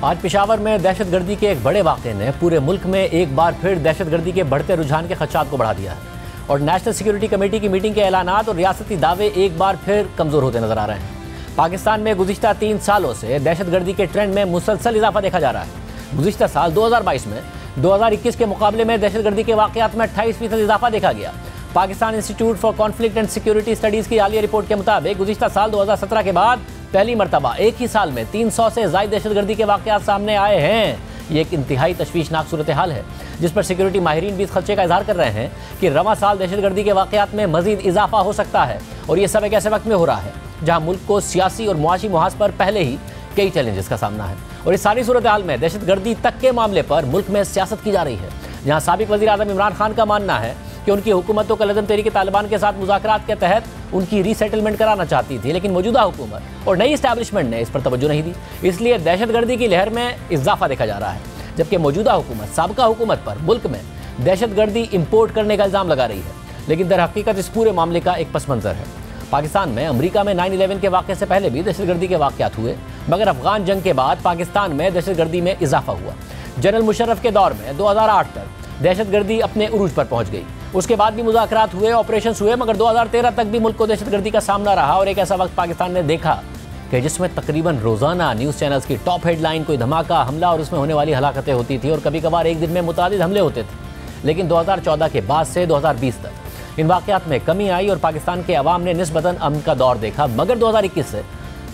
आज पेशावर में दहशतगर्दी के एक बड़े वाक़े ने पूरे मुल्क में एक बार फिर दहशतगर्दी के बढ़ते रुझान के खदशात को बढ़ा दिया है और नेशनल सिक्योरिटी कमेटी की मीटिंग के ऐलानात और रियासती दावे एक बार फिर कमज़ोर होते नजर आ रहे हैं। पाकिस्तान में गुज़िश्ता 3 सालों से दहशतगर्दी के ट्रेंड में मुसलसल इजाफा देखा जा रहा है। गुज़िश्ता साल 2022 में 2021 के मुकाबले में दहशतगर्दी के वाक़यात में 28% इजाफा देखा गया। Pakistan institute for conflict and security studies की हालिया रिपोर्ट के मुताबिक गुज़िश्ता साल 2017 के बाद पहली मरतबा एक ही साल में 300 से ज़ायद दहशतगर्दी के वाक़यात सामने आए हैं। ये एक इंतहाई तशवीशनाक सूरत हाल है जिस पर सिक्योरिटी माहिरीन भी इस खदशे का इजहार कर रहे हैं कि रवां साल दहशतगर्दी के वाक़यात में मजीद इजाफा हो सकता है और ये सब एक ऐसे वक्त में हो रहा है जहाँ मुल्क को सियासी और मुआशी मुहाज पर पहले ही कई चैलेंजेस का सामना है। और इस सारी सूरत हाल में दहशतगर्दी तक के मामले पर मुल्क में सियासत की जा रही है, जहाँ साबिक वज़ीर आज़म इमरान खान का मानना है कि उनकी हुकूमत तो कल अदम तहरीक तालिबान के साथ मुज़ाकरात के तहत उनकी रीसेटलमेंट कराना चाहती थी, लेकिन मौजूदा हुकूमत और नई इस्टेब्लिशमेंट ने इस पर तवज्जो नहीं दी, इसलिए दहशतगर्दी की लहर में इजाफा देखा जा रहा है। जबकि मौजूदा हुकूमत साबका हुकूमत पर मुल्क में दहशतगर्दी इंपोर्ट करने का इल्ज़ाम लगा रही है, लेकिन दर हकीकत इस पूरे मामले का एक पस मंज़र है। पाकिस्तान में अमरीका में 9/11 के वाक़े से पहले भी दहशतगर्दी के वाक़यात हुए, मगर अफगान जंग के बाद पाकिस्तान में दहशतगर्दी में इजाफा हुआ। जनरल मुशर्रफ के दौर में 2008 तक दहशतगर्दी अपने उरूज पर पहुंच गई। उसके बाद भी मुज़ाकरात हुए, ऑपरेशन हुए, मगर 2013 तक भी मुल्क को दहशतगर्दी का सामना रहा और एक ऐसा वक्त पाकिस्तान ने देखा कि जिसमें तकरीबन रोज़ाना न्यूज़ चैनल्स की टॉप हेडलाइन कोई धमाका, हमला और उसमें होने वाली हलाकतें होती थी और कभी कभार एक दिन में मुतादिद हमले होते थे। लेकिन 2014 के बाद से 2020 तक इन वाक़यात में कमी आई और पाकिस्तान के अवाम ने निस्बतन अमन का दौर देखा, मगर 2021 से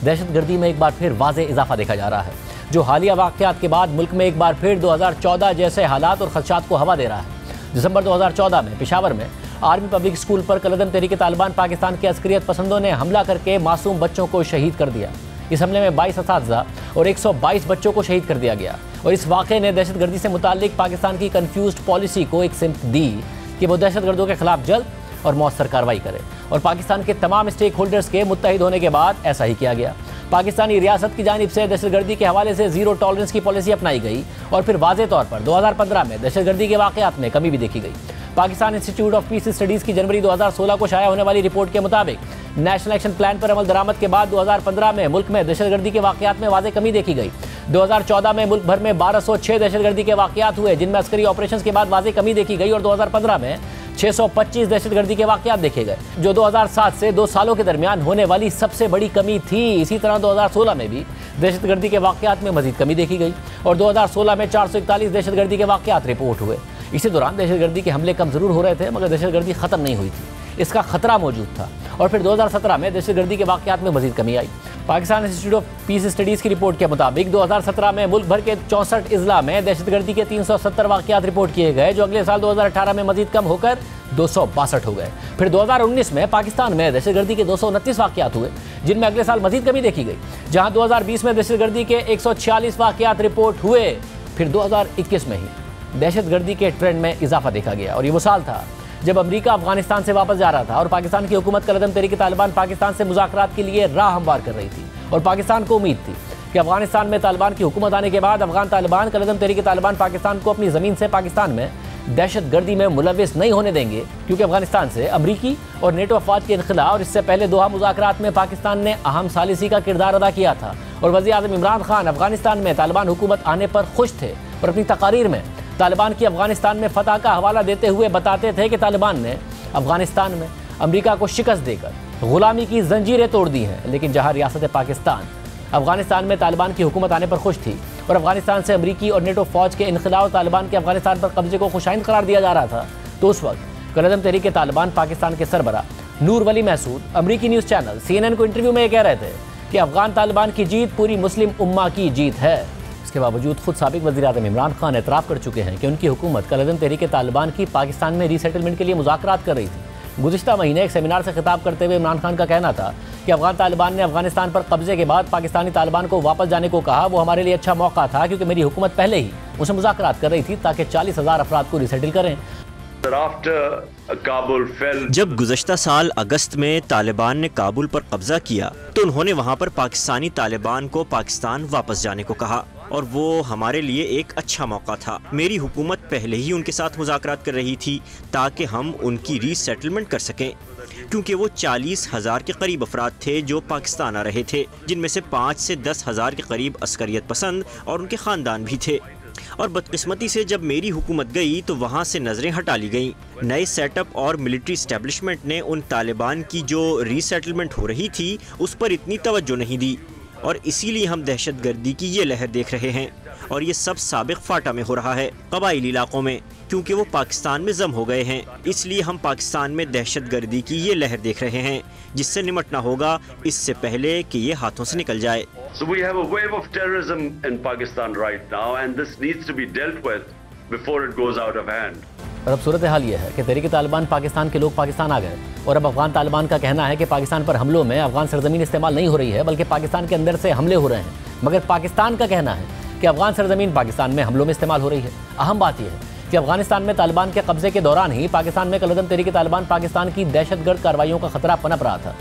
दहशतगर्दी में एक बार फिर वाज़ेह इजाफा देखा जा रहा है, जो हालिया वाक़यात के बाद मुल्क में एक बार फिर 2014 जैसे हालात और खदशात को हवा दे रहा है। दिसंबर 2014 में पेशावर में आर्मी पब्लिक स्कूल पर कल अदम तहरीक तालिबान पाकिस्तान के अस्करियत पसंदों ने हमला करके मासूम बच्चों को शहीद कर दिया। इस हमले में 22 असातिज़ा और 122 बच्चों को शहीद कर दिया गया और इस वाक़े ने दहशतगर्दी से मुताल्लिक पाकिस्तान की कन्फ्यूज्ड पॉलिसी को एक सिमत दी कि वो दहशतगर्दों के खिलाफ जल्द और मौसर कार्रवाई करे और पाकिस्तान के तमाम स्टेक होल्डर्स के मुत्तहिद होने के बाद ऐसा ही किया गया। पाकिस्तानी रियासत की जानिब से दहशतगर्दी के हवाले से ज़ीरो टॉलरेंस की पॉलिसी अपनाई गई और फिर वाज़ेह तौर पर 2015 में दहशतगर्दी के वाक़यात में कमी भी देखी गई। Pakistan institute of peace studies की जनवरी 2016 को शाया होने वाली रिपोर्ट के मुताबिक नेशनल एक्शन प्लान पर अमल दरामद के बाद 2015 में मुल्क में दहशतगर्दी के वाक़यात में वाज़ेह कमी देखी गई। 2014 में मुल्क भर में 1206 दहशतगर्दी के वाक़यात हुए, जिनमें अस्करी ऑपरेशन के बाद वाज़ेह कमी देखी गई और 2015 में 625 दहशतगर्दी के वाक़यात देखे गए, जो 2007 से 2 सालों के दरमियान होने वाली सबसे बड़ी कमी थी। इसी तरह 2016 में भी दहशतगर्दी के वाक़यात में मजीद कमी देखी गई और 2016 में 441 दहशतगर्दी के वाक़यात रिपोर्ट हुए। इसी दौरान दहशतगर्दी के हमले कम ज़रूर हो रहे थे, मगर दहशतगर्दी ख़त्म नहीं हुई थी, इसका खतरा मौजूद था और फिर 2017 में दहशतगर्दी के वाक़यात में मजीद कमी आई। Pakistan institute of peace studies की रिपोर्ट के मुताबिक 2017 में मुल्क भर के 64 अजला में दहशतगर्दी के 370 वाक़यात रिपोर्ट किए गए, जो अगले साल 2018 में मजीद कम होकर 262 हो गए। फिर 2019 में पाकिस्तान में दहशतगर्दी के 229 वाक़यात हुए, जिनमें अगले साल मजीद कमी देखी गई, जहाँ 2020 में दहशतगर्दी के 146 वाक़यात रिपोर्ट हुए। फिर 2021 में ही दहशतगर्दी के ट्रेंड में इजाफा देखा गया और ये वो साल था जब अमेरिका अफगानिस्तान से वापस जा रहा था और पाकिस्तान की हुकूमत कल अदम तहरीक तालिबान पाकिस्तान से मुज़ाकरात के लिए राह हमवार कर रही थी और पाकिस्तान को उम्मीद थी कि अफगानिस्तान में तालिबान की हुकूमत आने के बाद अफगान तालिबान कल अदम तहरीक तालिबान पाकिस्तान को अपनी ज़मीन से पाकिस्तान में दहशतगर्दी में मुलविस नहीं होने देंगे, क्योंकि अफगानिस्तान से अमरीकी और नेटो अफवाज के इनखिला और इससे पहले दोहा मुज़ाकरात में पाकिस्तान ने अहम सालिसी का किरदार अदा किया था और वज़ीर आज़म इमरान खान अफगानिस्तान में तालिबान हुकूमत आने पर खुश थे और अपनी तकारीर में तालिबान की अफगानिस्तान में फतह का हवाला देते हुए बताते थे कि तालिबान ने अफगानिस्तान में अमरीका को शिकस्त देकर गुलामी की जंजीरें तोड़ दी हैं। लेकिन जहाँ रियासत पाकिस्तान अफगानिस्तान में तालिबान की हुकूमत आने पर खुश थी और अफगानिस्तान से अमरीकी और नेटो फौज के इनखिला और तालिबान के अफगानिस्तान पर कब्जे को खुशाइंद करार दिया जा रहा था, तो उस वक्त कल अदम तहरीक तालिबान पाकिस्तान के सरबरा नूर वली महसूद अमरीकी न्यूज़ चैनल CNN को इंटरव्यू में ये कह रहे थे कि अफगान तालिबान की जीत पूरी मुस्लिम उम्मा की जीत है। इसके बावजूद खुद साबिक वज़ीर आज़म इमरान खान एतराफ़ कर चुके हैं कि उनकी हुकूमत कल अदम तहरीक तालिबान की पाकिस्तान में रीसेटलमेंट के लिए मुज़ाकरात कर रही थी। गुज़िश्ता महीने एक सेमिनार से खिताब करते हुए इमरान खान का कहना था कि अफगान तालिबान ने अफगानिस्तान पर कब्जे के बाद पाकिस्तानी तालिबान को वापस जाने को कहा। वो हमारे लिए अच्छा मौका था क्योंकि मेरी हुकूमत पहले ही उनसे मुज़ाकरात कर रही थी ताकि 40,000 अफराद को रीसेटल करें। जब गुज़श्ता साल अगस्त में तालिबान ने काबुल पर कब्जा किया तो उन्होंने वहाँ पर पाकिस्तानी तालिबान को पाकिस्तान वापस जाने को कहा और वो हमारे लिए एक अच्छा मौका था। मेरी हुकूमत पहले ही उनके साथ मुज़ाकरात कर रही थी ताकि हम उनकी रीसेटलमेंट कर सकें। क्योंकि वो 40,000 के करीब अफराद थे जो पाकिस्तान आ रहे थे, जिनमें से 5 से 10,000 के करीब अस्करियत पसंद और उनके ख़ानदान भी थे। और बदकिस्मती से जब मेरी हुकूमत गई तो वहाँ से नज़रें हटा ली गईं। नए सेटअप और मिलिट्री इस्टेब्लिशमेंट ने उन तालिबान की जो रीसेटलमेंट हो रही थी उस पर इतनी तवज्जो नहीं दी, और इसीलिए हम दहशतगर्दी की ये लहर देख रहे हैं। और ये सब साबिक फाटा में हो रहा है, कबाइली इलाकों में, क्योंकि वो पाकिस्तान में जम हो गए हैं। इसलिए हम पाकिस्तान में दहशतगर्दी की ये लहर देख रहे हैं, जिससे निमटना होगा इससे पहले कि ये हाथों से निकल जाए। So we have a wave of terrorism in Pakistan right now, and this needs to be dealt with before it goes out of hand. और अब सूरत हाल ये है कि तहरीक तालिबान पाकिस्तान के लोग पाकिस्तान आ गए, और अब अफगान तालिबान का कहना है कि पाकिस्तान पर हमलों में अफगान सरजमीन इस्तेमाल नहीं हो रही है, बल्कि पाकिस्तान के अंदर से हमले हो रहे हैं। मगर पाकिस्तान का कहना है कि अफगान सरजमीन पाकिस्तान में हमलों में इस्तेमाल हो रही है। अहम बात यह है कि अफगानिस्तान में तालिबान के कब्जे के दौरान ही पाकिस्तान में कलअदम तहरीक तालिबान पाकिस्तान की दहशतगर्द कार्रवाइयों का खतरा पनप रहा था,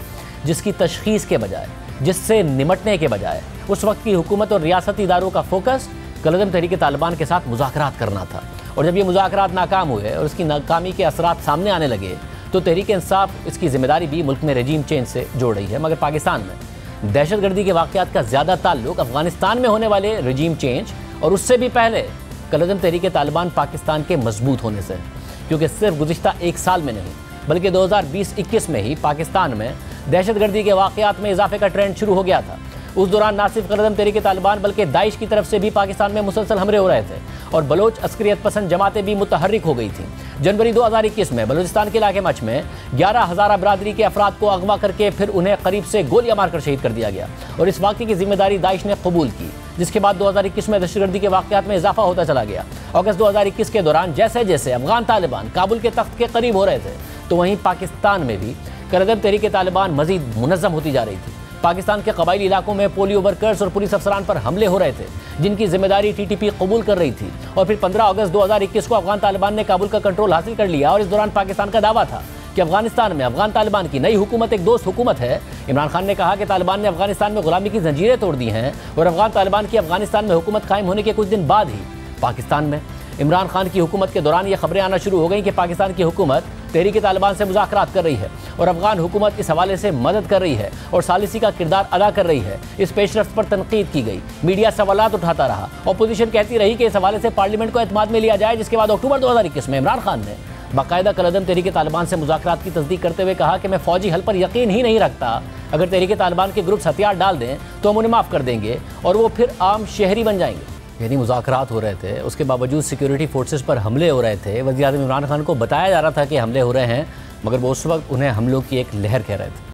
जिसकी तशखीस के बजाय, जिससे निमटने के बजाय उस वक्त की हुकूमत और रियासती इदारों का फोकस कलअदम तहरीक तालिबान के साथ मुज़ाकरात करना था। और जब ये मुज़ाकरात नाकाम हुए और उसकी नाकामी के असरात सामने आने लगे तो तहरीक इंसाफ इसकी जिम्मेदारी भी मुल्क में रेजीम चेंज से जोड़ रही है। मगर पाकिस्तान में दहशतगर्दी के वाक़यात का ज़्यादा ताल्लुक अफगानिस्तान में होने वाले रेजीम चेंज और उससे भी पहले कलअदम तहरीक तालिबान पाकिस्तान के मजबूत होने से, क्योंकि सिर्फ गुज़िश्ता एक साल में नहीं बल्कि 2020-21 में ही पाकिस्तान में दहशतगर्दी के वाक़यात में इजाफे का ट्रेंड शुरू हो गया था। उस दौरान ना सिर्फ कलअदम तहरीक तालिबान बल्कि दाइश की तरफ से भी पाकिस्तान में मुसलसल हमले हो रहे थे और बलोच अस्करियत पसंद जमातें भी मुतहर्रिक हो गई थी। जनवरी 2021 में बलूचिस्तान के इलाके मच में 11,000 बरादरी के अफराद को अगवा करके फिर उन्हें करीब से गोलियां मारकर शहीद कर दिया गया, और इस वाक़े की जिम्मेदारी दाइश ने कबूल की, जिसके बाद 2021 में दहशतगर्दी के वाक़यात में इजाफा होता चला गया। अगस्त 2021 के दौरान जैसे जैसे अफगान तालिबान काबुल के तख्त के करीब हो रहे थे, तो वहीं पाकिस्तान में भी कलअदम तहरीक तालिबान मजीद मुनज़्ज़म होती जा रही थी। पाकिस्तान के कबाइली इलाकों में पोलियो वर्कर्स और पुलिस अफसरान पर हमले हो रहे थे, जिनकी जिम्मेदारी TTP कबूल कर रही थी। और फिर 15 अगस्त 2021 को अफगान तालिबान ने काबुल का कंट्रोल हासिल कर लिया, और इस दौरान पाकिस्तान का दावा था कि अफगानिस्तान में अफगान तालिबान की नई हुकूमत एक दोस्त हुकूमत है। इमरान खान ने कहा कि तालिबान ने अफगानिस्तान में गुलामी की जंजीरें तोड़ दी हैं, और अफगान तालिबान की अफगानिस्तान में हुकूमत कायम होने के कुछ दिन बाद ही पाकिस्तान में इमरान खान की हुकूमत के दौरान ये खबरें आना शुरू हो गई कि पाकिस्तान की हुकूमत तहरीक तालिबान से मुज़ाकरात कर रही है और अफगान हुकूमत इस हवाले से मदद कर रही है और सालिसी का किरदार अदा कर रही है। इस पेशरफ्त पर तनकीद की गई, मीडिया सवालात उठाता रहा, अपोजिशन कहती रही कि इस हवाले से पार्लियामेंट को एतमाद में लिया जाए, जिसके बाद अक्टूबर 2021 में इमरान खान ने बाकायदा कलअदम तहरीक तालिबान से मुज़ाकरात की तस्दीक करते हुए कहा कि मैं फ़ौजी हल पर यकीन ही नहीं रखता। अगर तहरीक तालिबान के ग्रुप्स हथियार डाल दें तो हम उन्हें माफ़ कर देंगे और वो फिर आम शहरी बन जाएंगे। यानी मुज़ाकरात हो रहे थे, उसके बावजूद सिक्योरिटी फोर्सेस पर हमले हो रहे थे। वज़ीर आज़म इमरान खान को बताया जा रहा था कि हमले हो रहे हैं, मगर वो उस वक्त उन्हें हमलों की एक लहर कह रहे थे।